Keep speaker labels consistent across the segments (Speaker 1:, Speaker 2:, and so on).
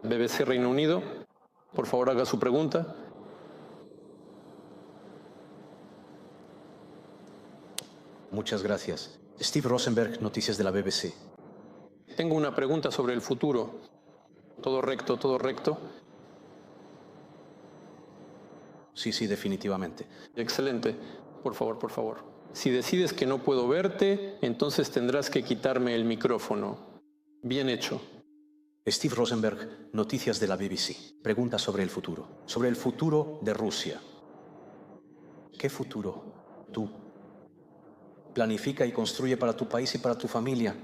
Speaker 1: BBC Reino Unido. Por favor, haga su pregunta.
Speaker 2: Muchas gracias. Steve Rosenberg, Noticias de la BBC.
Speaker 1: Tengo una pregunta sobre el futuro. Todo recto, todo recto.
Speaker 2: Sí, definitivamente.
Speaker 1: Excelente. Por favor, por favor. Si decides que no puedo verte, entonces tendrás que quitarme el micrófono. Bien hecho.
Speaker 2: Steve Rosenberg, Noticias de la BBC. Pregunta sobre el futuro de Rusia. ¿Qué futuro tú planifica y construye para tu país y para tu familia?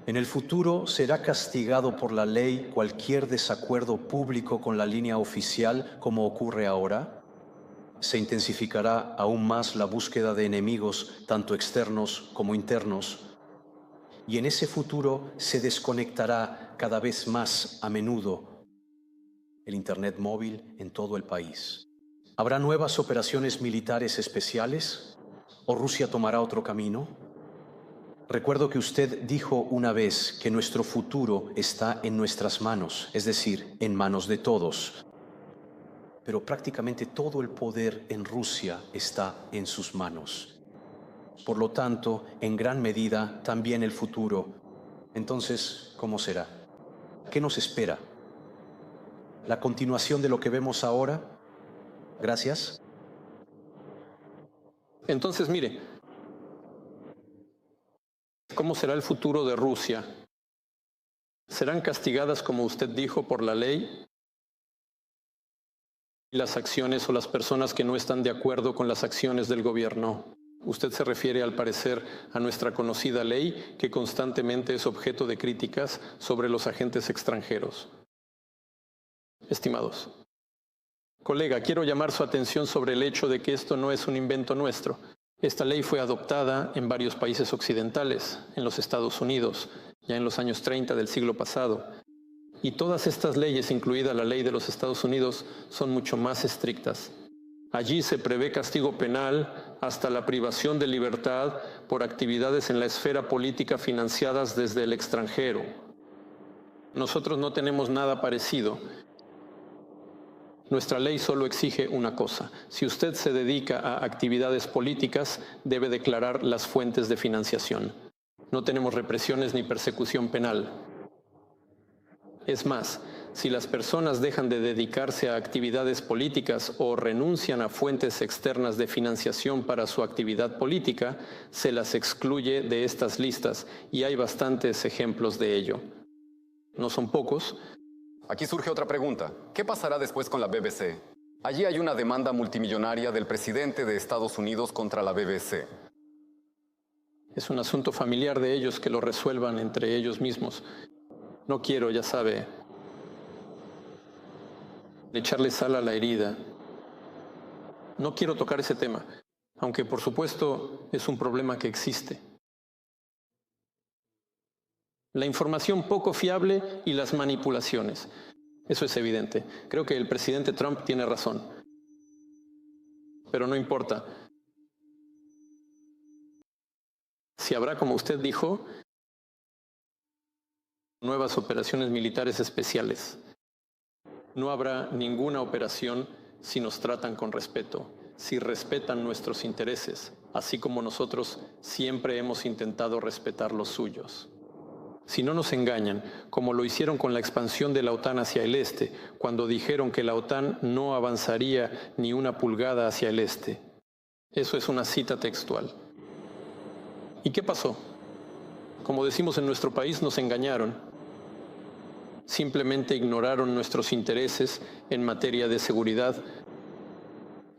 Speaker 2: En el futuro será castigado por la ley cualquier desacuerdo público con la línea oficial, como ocurre ahora. Se intensificará aún más la búsqueda de enemigos, tanto externos como internos. Y en ese futuro se desconectará cada vez más a menudo el Internet móvil en todo el país. ¿Habrá nuevas operaciones militares especiales? ¿O Rusia tomará otro camino? Recuerdo que usted dijo una vez que nuestro futuro está en nuestras manos, es decir, en manos de todos. Pero prácticamente todo el poder en Rusia está en sus manos. Por lo tanto, en gran medida, también el futuro. Entonces, ¿cómo será? ¿Qué nos espera? ¿La continuación de lo que vemos ahora? Gracias.
Speaker 1: Entonces, mire, ¿cómo será el futuro de Rusia? ¿Serán castigadas, como usted dijo, por la ley? ¿Las acciones o las personas que no están de acuerdo con las acciones del gobierno? Usted se refiere, al parecer, a nuestra conocida ley, que constantemente es objeto de críticas sobre los agentes extranjeros. Estimados, colega, quiero llamar su atención sobre el hecho de que esto no es un invento nuestro. Esta ley fue adoptada en varios países occidentales, en los Estados Unidos, ya en los años 30 del siglo pasado. Y todas estas leyes, incluida la ley de los Estados Unidos, son mucho más estrictas. Allí se prevé castigo penal hasta la privación de libertad por actividades en la esfera política financiadas desde el extranjero. Nosotros no tenemos nada parecido. Nuestra ley solo exige una cosa. Si usted se dedica a actividades políticas, debe declarar las fuentes de financiación. No tenemos represiones ni persecución penal. Es más, si las personas dejan de dedicarse a actividades políticas o renuncian a fuentes externas de financiación para su actividad política, se las excluye de estas listas, y hay bastantes ejemplos de ello. No son pocos.
Speaker 3: Aquí surge otra pregunta. ¿Qué pasará después con la BBC? Allí hay una demanda multimillonaria del presidente de Estados Unidos contra la BBC.
Speaker 1: Es un asunto familiar de ellos, que lo resuelvan entre ellos mismos. No quiero, ya sabe, echarle sal a la herida. No quiero tocar ese tema, aunque por supuesto es un problema que existe. La información poco fiable y las manipulaciones. Eso es evidente. Creo que el presidente Trump tiene razón. Pero no importa. Si habrá, como usted dijo, nuevas operaciones militares especiales. No habrá ninguna operación si nos tratan con respeto, si respetan nuestros intereses, así como nosotros siempre hemos intentado respetar los suyos. Si no nos engañan, como lo hicieron con la expansión de la OTAN hacia el este, cuando dijeron que la OTAN no avanzaría ni una pulgada hacia el este. Eso es una cita textual. ¿Y qué pasó? Como decimos en nuestro país, nos engañaron. Simplemente ignoraron nuestros intereses en materia de seguridad.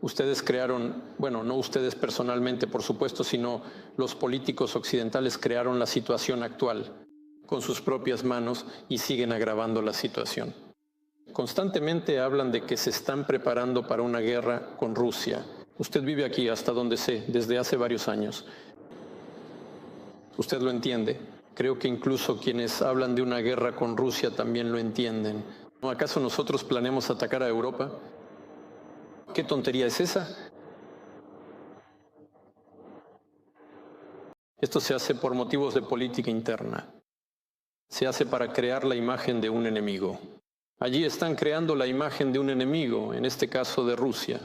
Speaker 1: Ustedes crearon, bueno, no ustedes personalmente, por supuesto, sino los políticos occidentales crearon la situación actual con sus propias manos y siguen agravando la situación. Constantemente hablan de que se están preparando para una guerra con Rusia. Usted vive aquí, hasta donde sé, desde hace varios años. Usted lo entiende. Creo que incluso quienes hablan de una guerra con Rusia también lo entienden. ¿No acaso nosotros planeamos atacar a Europa? ¿Qué tontería es esa? Esto se hace por motivos de política interna. se hace para crear la imagen de un enemigo. Allí están creando la imagen de un enemigo, en este caso de Rusia.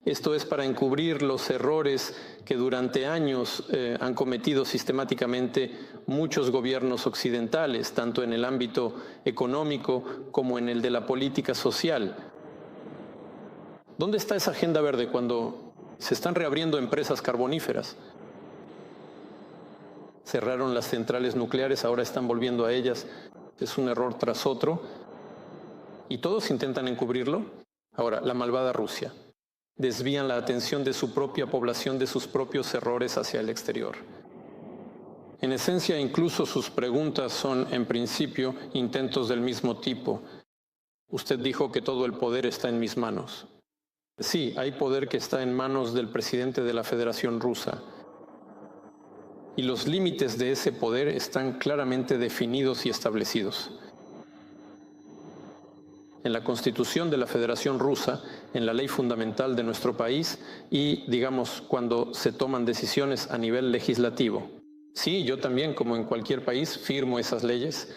Speaker 1: Esto es para encubrir los errores que durante años han cometido sistemáticamente muchos gobiernos occidentales, tanto en el ámbito económico como en el de la política social. ¿Dónde está esa agenda verde cuando se están reabriendo empresas carboníferas? Cerraron las centrales nucleares, ahora están volviendo a ellas. Es un error tras otro. Y todos intentan encubrirlo. Ahora, la malvada Rusia. Desvían la atención de su propia población de sus propios errores hacia el exterior. En esencia, incluso sus preguntas son, en principio, intentos del mismo tipo. Usted dijo que todo el poder está en mis manos. Sí, hay poder que está en manos del presidente de la Federación Rusa. Y los límites de ese poder están claramente definidos y establecidos. En la Constitución de la Federación Rusa, en la ley fundamental de nuestro país y, digamos, cuando se toman decisiones a nivel legislativo. Sí, yo también, como en cualquier país, firmo esas leyes,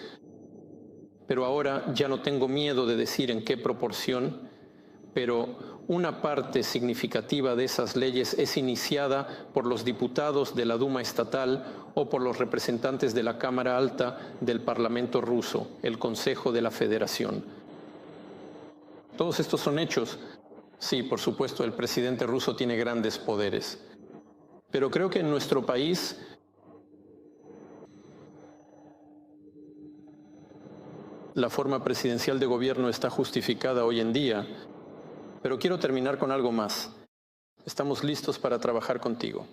Speaker 1: pero ahora ya no tengo miedo de decir en qué proporción, pero una parte significativa de esas leyes es iniciada por los diputados de la Duma estatal o por los representantes de la Cámara Alta del Parlamento ruso, el Consejo de la Federación. Todos estos son hechos. Sí, por supuesto, el presidente ruso tiene grandes poderes. Pero creo que en nuestro país la forma presidencial de gobierno está justificada hoy en día. Pero quiero terminar con algo más. Estamos listos para trabajar contigo.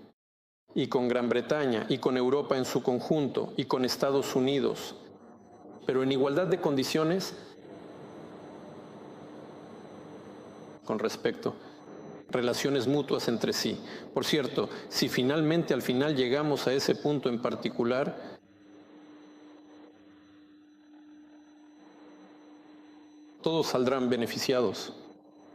Speaker 1: Y con Gran Bretaña, y con Europa en su conjunto, y con Estados Unidos. Pero en igualdad de condiciones, con respecto, relaciones mutuas entre sí. Por cierto, si finalmente al final llegamos a ese punto en particular, todos saldrán beneficiados.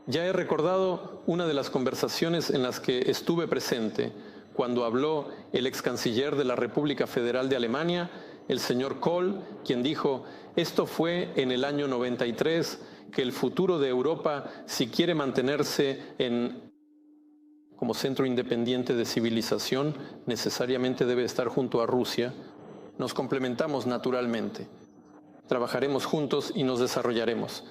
Speaker 1: Ya he recordado una de las conversaciones en las que estuve presente cuando habló el ex canciller de la República Federal de Alemania, el señor Kohl, quien dijo, esto fue en el año 93, que el futuro de Europa, si quiere mantenerse como centro independiente de civilización, necesariamente debe estar junto a Rusia. Nos complementamos naturalmente. Trabajaremos juntos y nos desarrollaremos.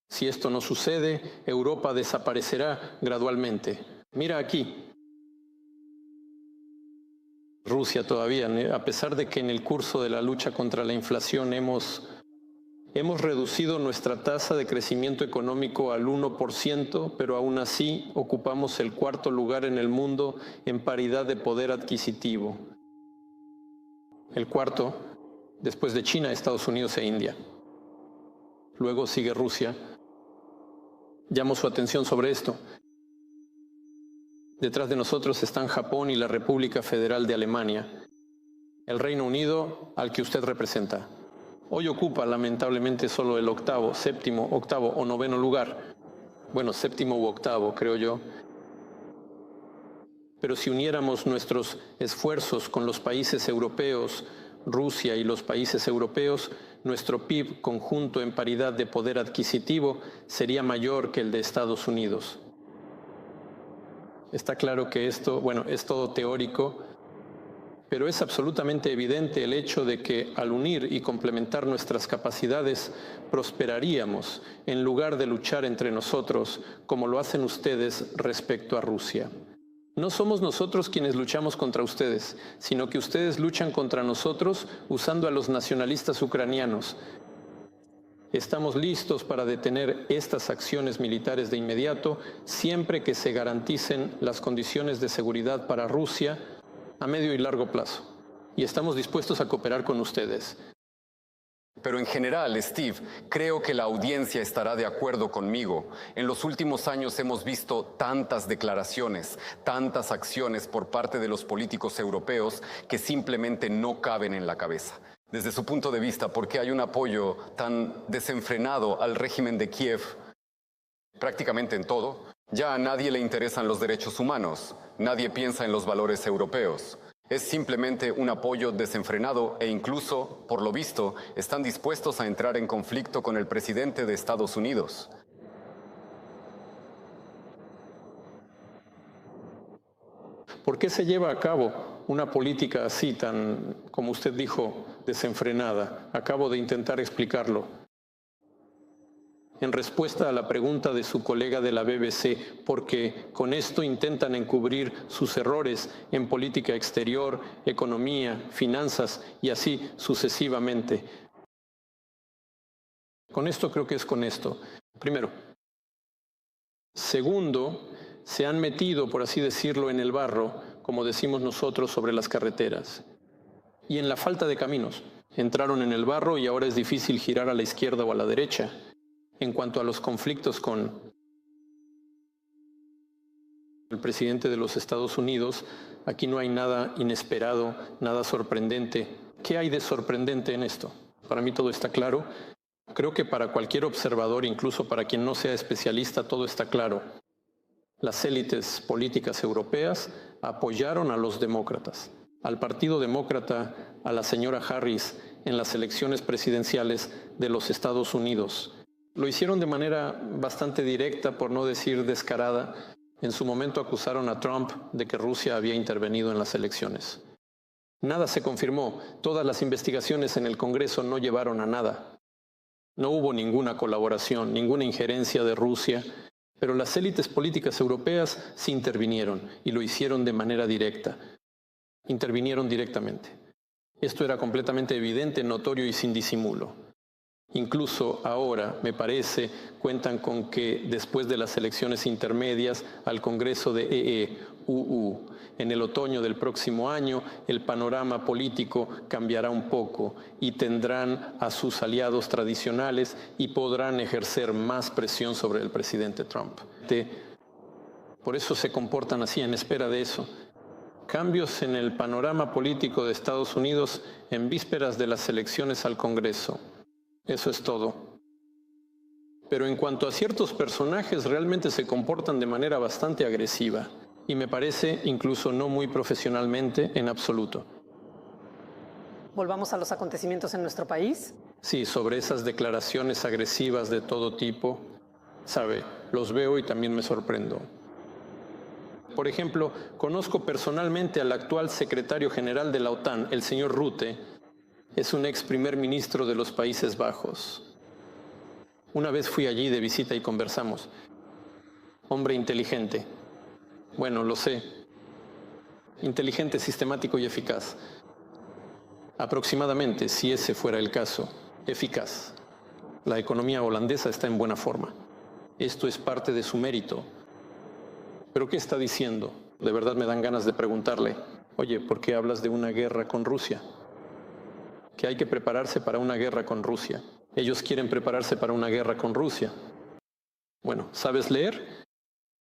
Speaker 1: Si esto no sucede, Europa desaparecerá gradualmente. Mira aquí. Rusia todavía, a pesar de que en el curso de la lucha contra la inflación hemos reducido nuestra tasa de crecimiento económico al 1%, pero aún así ocupamos el cuarto lugar en el mundo en paridad de poder adquisitivo. El cuarto, después de China, Estados Unidos e India. Luego sigue Rusia. Llamo su atención sobre esto. Detrás de nosotros están Japón y la República Federal de Alemania. El Reino Unido, al que usted representa. Hoy ocupa lamentablemente solo el séptimo, octavo o noveno lugar. Bueno, séptimo u octavo, creo yo. Pero si uniéramos nuestros esfuerzos con los países europeos, Rusia y los países europeos, nuestro PIB conjunto en paridad de poder adquisitivo sería mayor que el de Estados Unidos. Está claro que esto, es todo teórico, pero es absolutamente evidente el hecho de que al unir y complementar nuestras capacidades, prosperaríamos en lugar de luchar entre nosotros como lo hacen ustedes respecto a Rusia. No somos nosotros quienes luchamos contra ustedes, sino que ustedes luchan contra nosotros usando a los nacionalistas ucranianos. Estamos listos para detener estas acciones militares de inmediato, siempre que se garanticen las condiciones de seguridad para Rusia a medio y largo plazo. Y estamos dispuestos a cooperar con ustedes.
Speaker 3: Pero en general, Steve, creo que la audiencia estará de acuerdo conmigo. En los últimos años hemos visto tantas declaraciones, tantas acciones por parte de los políticos europeos que simplemente no caben en la cabeza. Desde su punto de vista, ¿por qué hay un apoyo tan desenfrenado al régimen de Kiev prácticamente en todo? Ya a nadie le interesan los derechos humanos, nadie piensa en los valores europeos. Es simplemente un apoyo desenfrenado e incluso, por lo visto, están dispuestos a entrar en conflicto con el presidente de Estados Unidos.
Speaker 1: ¿Por qué se lleva a cabo una política así tan, como usted dijo, desenfrenada? Acabo de intentar explicarlo. En respuesta a la pregunta de su colega de la BBC, porque con esto intentan encubrir sus errores en política exterior, economía, finanzas y así sucesivamente. Con esto creo que es con esto. Primero. Segundo, se han metido, por así decirlo, en el barro, como decimos nosotros, sobre las carreteras. Y en la falta de caminos. Entraron en el barro y ahora es difícil girar a la izquierda o a la derecha. En cuanto a los conflictos con el presidente de los Estados Unidos, aquí no hay nada inesperado, nada sorprendente. ¿Qué hay de sorprendente en esto? Para mí todo está claro. Creo que para cualquier observador, incluso para quien no sea especialista, todo está claro. Las élites políticas europeas apoyaron a los demócratas, al Partido Demócrata, a la señora Harris en las elecciones presidenciales de los Estados Unidos. Lo hicieron de manera bastante directa, por no decir descarada. En su momento acusaron a Trump de que Rusia había intervenido en las elecciones. Nada se confirmó. Todas las investigaciones en el Congreso no llevaron a nada. No hubo ninguna colaboración, ninguna injerencia de Rusia, pero las élites políticas europeas sí intervinieron y lo hicieron de manera directa. Intervinieron directamente. Esto era completamente evidente, notorio y sin disimulo. Incluso ahora, me parece, cuentan con que después de las elecciones intermedias al Congreso de EEUU, en el otoño del próximo año, el panorama político cambiará un poco y tendrán a sus aliados tradicionales y podrán ejercer más presión sobre el presidente Trump. Por eso se comportan así, en espera de eso. Cambios en el panorama político de Estados Unidos en vísperas de las elecciones al Congreso. Eso es todo. Pero en cuanto a ciertos personajes, realmente se comportan de manera bastante agresiva. Y me parece incluso no muy profesionalmente en absoluto.
Speaker 4: ¿Volvamos a los acontecimientos en nuestro país?
Speaker 1: Sí, sobre esas declaraciones agresivas de todo tipo, sabe, los veo y también me sorprendo. Por ejemplo, conozco personalmente al actual secretario general de la OTAN, el señor Rutte. Es un ex primer ministro de los Países Bajos. Una vez fui allí de visita y conversamos. Hombre inteligente. Bueno, lo sé. Inteligente, sistemático y eficaz. Aproximadamente, si ese fuera el caso, eficaz. La economía holandesa está en buena forma. Esto es parte de su mérito. ¿Pero qué está diciendo? De verdad me dan ganas de preguntarle, oye, ¿por qué hablas de una guerra con Rusia? Que hay que prepararse para una guerra con Rusia. Ellos quieren prepararse para una guerra con Rusia. Bueno, ¿sabes leer?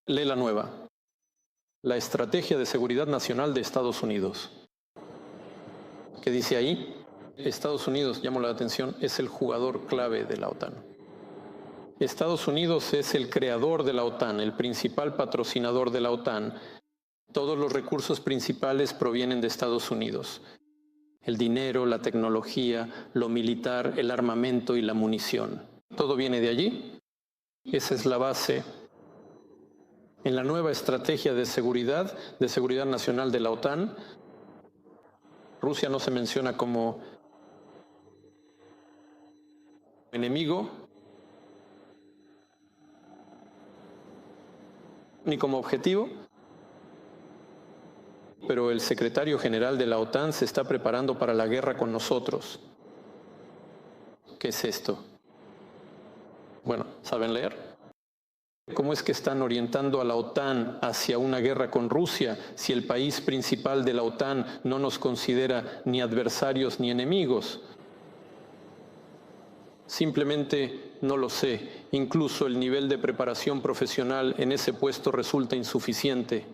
Speaker 1: Lee la nueva. La Estrategia de Seguridad Nacional de Estados Unidos. ¿Qué dice ahí? Estados Unidos, llamo la atención, es el jugador clave de la OTAN. Estados Unidos es el creador de la OTAN, el principal patrocinador de la OTAN. Todos los recursos principales provienen de Estados Unidos. El dinero, la tecnología, lo militar, el armamento y la munición. Todo viene de allí. Esa es la base. En la nueva estrategia de seguridad nacional de la OTAN, Rusia no se menciona como enemigo ni como objetivo, pero el secretario general de la OTAN se está preparando para la guerra con nosotros. ¿Qué es esto? Bueno, ¿saben leer? ¿Cómo es que están orientando a la OTAN hacia una guerra con Rusia si el país principal de la OTAN no nos considera ni adversarios ni enemigos? Simplemente no lo sé. Incluso el nivel de preparación profesional en ese puesto resulta insuficiente.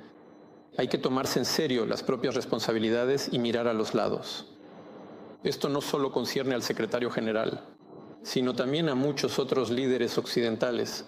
Speaker 1: Hay que tomarse en serio las propias responsabilidades y mirar a los lados. Esto no solo concierne al secretario general, sino también a muchos otros líderes occidentales.